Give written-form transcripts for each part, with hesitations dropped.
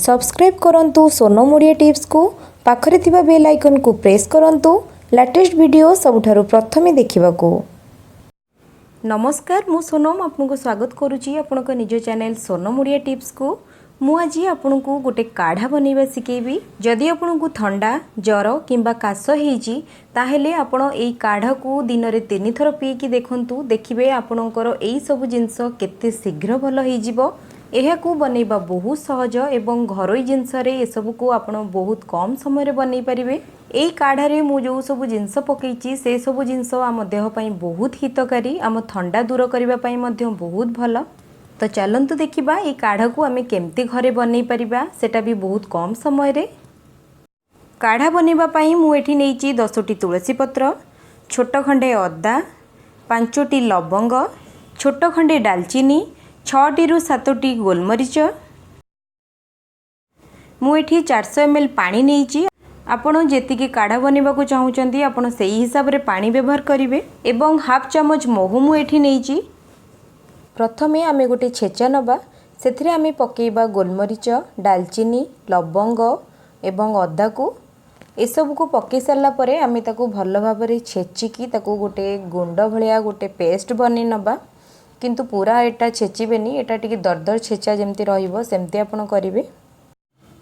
Subscribe करंतु Sonam Odia tips को पाखरे थिबा बेल आइकन को प्रेस करंतु लेटेस्ट वीडियो सबुठारु प्रथमे देखिबाकू। नमस्कार, मु सोनम आपनको स्वागत करुची आपनक निज चैनल सोनम ओडिया टिप्स को। मु आज आपनको गोटे काढ़ा बनैबा सिखेबी। जदि आपनको ठंडा जर किंबा काश होईची ताहेले आपण एई काढ़ा को दिन रे 3 थर पीकी देखंतु, देखिबे आपणकर एई सब जिंस केते शीघ्र भल होई जिवो। एहाकू बनैबा बहुत सहज एवं घरोई जिनस रे ए सब को आपण बहुत कम समय रे बनै परिबे। एई काढ़ा रे मु जो सब जिनस पकेइची से सब जिनस आम देह पई बहुत हितकारी, आम ठंडा दूर करबा पई मध्ये बहुत भल। तो चलंतु देखिबा एई काढ़ा को आमे केमती घरे बनै परिबा, सेटा भी बहुत कम समय रे। काढ़ा बनैबा पई मु एठी नेइची 10टी तुलसी पत्र, छोट खंडे अदा, 5टी लवंग, छोट खंडे डालचीनी, 6टी रु 7टी गोलमरीच। मु एठी 400 ml पानी नेइची। आपण जेतिकी काढ़ा बनैबा को चाहुचंती आपण सेही हिसाब रे पानी व्यवहार करिवे। एवं हाफ चमच महू मु एठी नेइची। प्रथमे आमे गोटे छेचा नबा, सेथिरे आमे पकेइबा गोलमरीच, डालचीनी, लवंग एवं अदा को। ए सब को पके सारला परे आमे ताको भल भाबरे छेचिकी ताको गोटे गुंड भलिया गोटे पेस्ट बनै नबा। किंतु पूरा एटा छेचिबेनी, एटा टिके दरदर छेचा जेमती रहिबो सेमती आपण करिवे।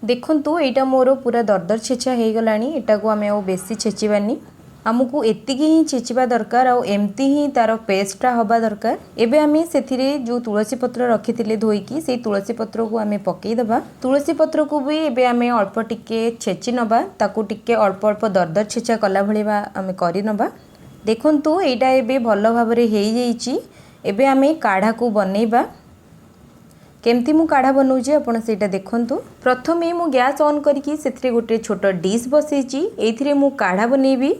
देखंतु एटा मोर पूरा दरदर छेचा हे गलानी। एटा को आमे आ बेसी छेचिबानी, आमको एतिकी ही छेचिबा दरकार आ एमती ही तार पेस्टटा हबा दरकार। एबे आमे सेथिरे जो तुलसी पत्र रखिथिले धोईकी से तुलसी पत्र को आमे पकेई दबा। तुलसी पत्र को भी एबे आमे अल्प टिके छेची नबा, ताको टिके अल्प अल्प दरदर छेचा कला भलिबा आमे करि नबा। देखंतु एटा एबे भल भाबरे हेई जाईची। एबे आमे काढ़ा को बनैबा। केमती मु काढ़ा बनौची आपण सेटा देखंतु। प्रथमे मु गैस ऑन करिकी सेथिरे गोटे छोट डिश बसैची। एथिरे मु काढ़ा बनैबी।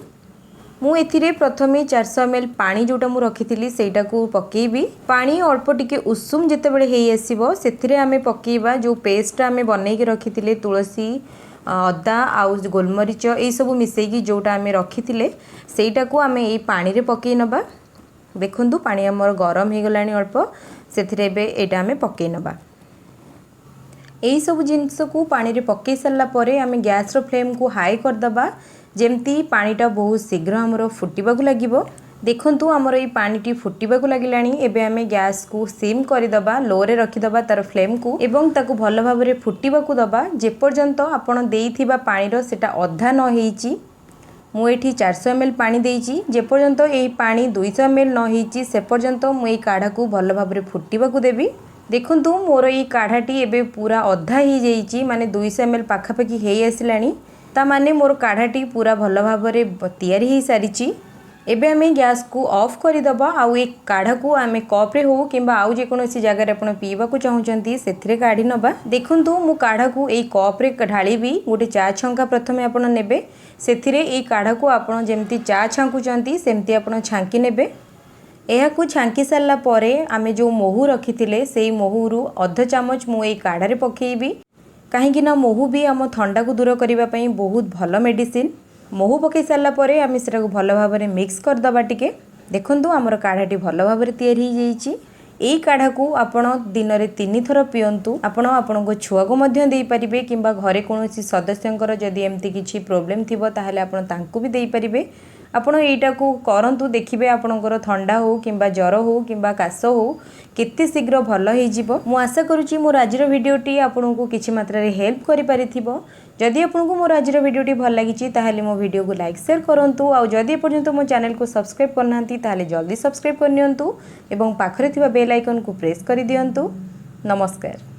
मु एथिरे प्रथमे 400 ml पानी जोटा मु रखिथिली सेटा को पकेइबी। पानी अल्प टिके उषुम जेतेबेले हेई आसीबो सेथिरे आमे पकेइबा जो पेस्ट आमे बनैके रखिथिले तुलसी, अदा आउ गोलमरीच ए सब मिसेकी जोटा आमे रखिथिले सेटा को आमे एई पानी रे पकेइ नबा। देखंतु पानी हमर गरम हे गलानी अल्प, सेथिरे बे एटा आमे पकेइ नबा। एई सब जिंस को पानी रे पकेइ सरला परे आमे गैस रो फ्लेम को हाई कर दबा, जेमती पानीटा बहुत शीघ्र हमरो फुटिबा को लागिबो। देखंतु हमर एई पानीटी फुटिबा को लागिलानी। एबे आमे गैस को सिम करि दबा, लो रे रखि दबा तार फ्लेम को एवं ताको भल भाबरे फुटिबा को दबा। जे पर्यंत आपण देइथिबा पानी रो सेटा अधा न हेइची। मु एठी 400 ml पानी देइची। जे पर्यंत एई पानी 200 ml न हेइची से पर्यंत मु एई काढ़ा को भल भाबरे फुटिबा को देबी। देखंतु मोर एई काढ़ाटी एबे पूरा अधा हेइ जाईची, माने 200 ml पाखापाखी हेइ आसिलानी। ता माने मोर काढ़ाटी पूरा भल भाबरे तैयारी हेइ सारिची। एबे आमे गैस को ऑफ करि दबा। आउ ए काढ़ा को आमे कप रे हो किंबा आउ जे कोनोसी जगह रे आपण पीबा को चाहुचंती सेथिरे काढी नबा। देखंतु मु काढ़ा को एई कप रे ढाळीबी। गोटे चा छंका प्रथमे आपण नेबे, सेथिरे एई काढ़ा को आपण जेमती चा छांकुचंती सेमती आपण छांकी नेबे। एहा को छांकी सारला परे आमे जो महू रखिथिले सेई महूरु अध चामच मु एई काढ़ा रे पकेइबी। काहेकि ना महू भी आम ठंडा को दूर करबा पई बहुत भल मेडिसिन। महू पकई सारला परे आमे सेटा को भल भाबरे मिक्स कर दबा टिके। देखंतु हमर काढ़ाटी भल भाबरे तैयारी हो जाईची। एई काढ़ा को आपण दिन रे 3 थर पियंतु। आपण आपनको छुआ को मध्य देई परिबे किंबा घरे कोनोसी सदस्यंकर जदी एमती किछि प्रॉब्लम थिबो ताहाले आपण तांकु भी देई परिबे। आपण एटा को करंतु, देखिबे आपणकर ठंडा हो किंबा जर हो किंबा काश हो केते शीघ्र भल होई जिवो। मु आशा करूची मोर आजिर वीडियोटी आपनको किछि मात्रा रे हेल्प करि परिथिबो। जदि आपनको मोर आजिर वीडियोटी भल लागिची ताहाले मो वीडियो को लाइक शेयर करंतु। आ जदि पर्यंत मो चैनल को सब्सक्राइब करनांती ताहाले जल्दी सब्सक्राइब करनियंतु एवं पाखरे थिबा बेल आइकन को प्रेस करि दियंतु। नमस्कार।